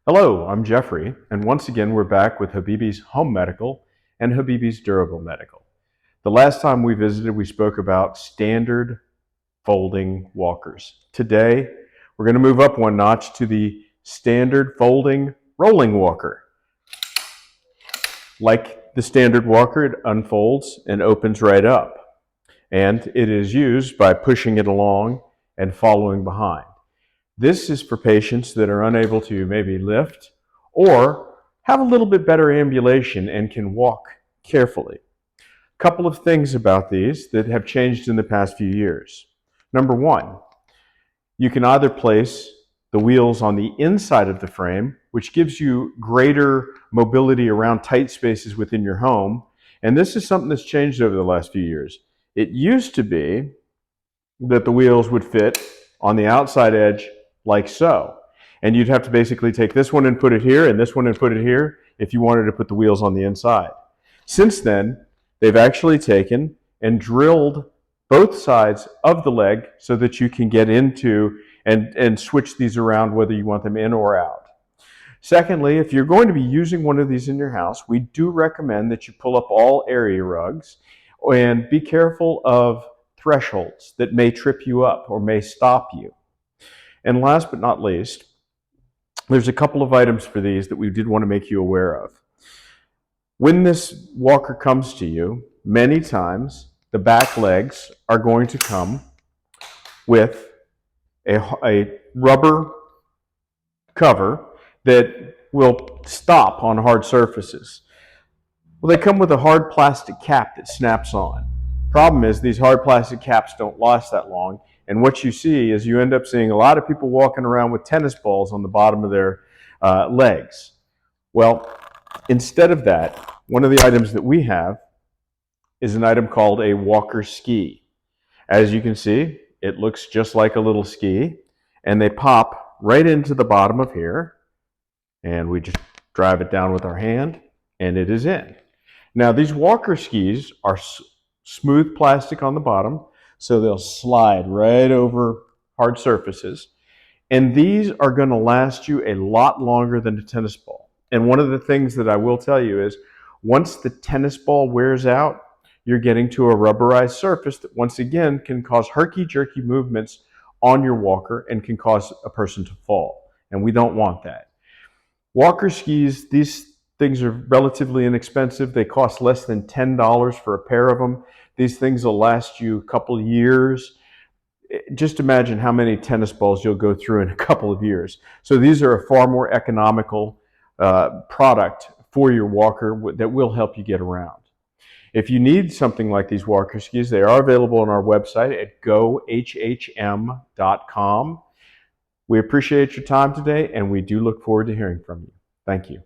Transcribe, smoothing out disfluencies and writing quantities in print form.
Hello, I'm Jeffrey, and once again we're back with Habibi's Home Medical and Habibi's Durable Medical. The last time we visited, we spoke about standard folding walkers. Today, we're going to move up one notch to the standard folding rolling walker. Like the standard walker, it unfolds and opens right up, and it is used by pushing it along and following behind. This is for patients that are unable to maybe lift or have a little bit better ambulation and can walk carefully. A couple of things about these that have changed in the past few years. Number one, you can either place the wheels on the inside of the frame, which gives you greater mobility around tight spaces within your home. And this is something that's changed over the last few years. It used to be that the wheels would fit on the outside edge like so. And you'd have to basically take this one and put it here and this one and put it here if you wanted to put the wheels on the inside. Since then, they've actually taken and drilled both sides of the leg so that you can get into and switch these around whether you want them in or out. Secondly, if you're going to be using one of these in your house, we do recommend that you pull up all area rugs and be careful of thresholds that may trip you up or may stop you. And last but not least, there's a couple of items for these that we did want to make you aware of. When this walker comes to you, many times the back legs are going to come with a rubber cover that will stop on hard surfaces. Well, they come with a hard plastic cap that snaps on. Problem is, these hard plastic caps don't last that long, and what you see is you end up seeing a lot of people walking around with tennis balls on the bottom of their legs. Well, instead of that, one of the items that we have is an item called a walker ski. As you can see, it looks just like a little ski, and they pop right into the bottom of here, and we just drive it down with our hand, and it is in. Now, these walker skis are smooth plastic on the bottom, so they'll slide right over hard surfaces. And these are going to last you a lot longer than a tennis ball. And one of the things that I will tell you is once the tennis ball wears out, you're getting to a rubberized surface that once again can cause herky-jerky movements on your walker and can cause a person to fall. And we don't want that. Walker skis, these things are relatively inexpensive. They cost less than $10 for a pair of them. These things will last you a couple of years. Just imagine how many tennis balls you'll go through in a couple of years. So these are a far more economical product for your walker that will help you get around. If you need something like these walker skis, they are available on our website at gohhm.com. We appreciate your time today, and we do look forward to hearing from you. Thank you.